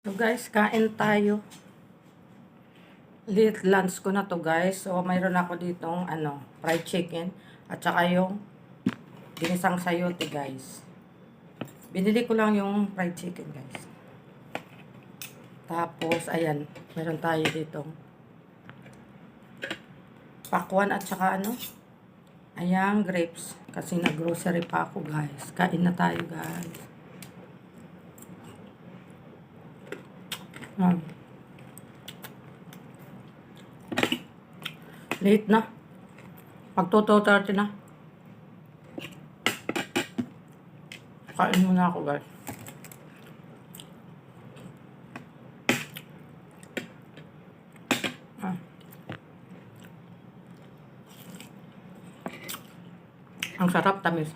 So guys, kain tayo. Late lunch ko na to guys. So mayroon ako ditong fried chicken at saka yung ginisang sayote guys. Binili ko lang yung fried chicken guys. Tapos ayan, meron tayo ditong pakwan at saka ayan, grapes. Kasi nag-grocery pa ako guys. Kain na tayo guys. Late na. Pag 2:30 na. Kain muna ako guys. Ang sarap, tamis.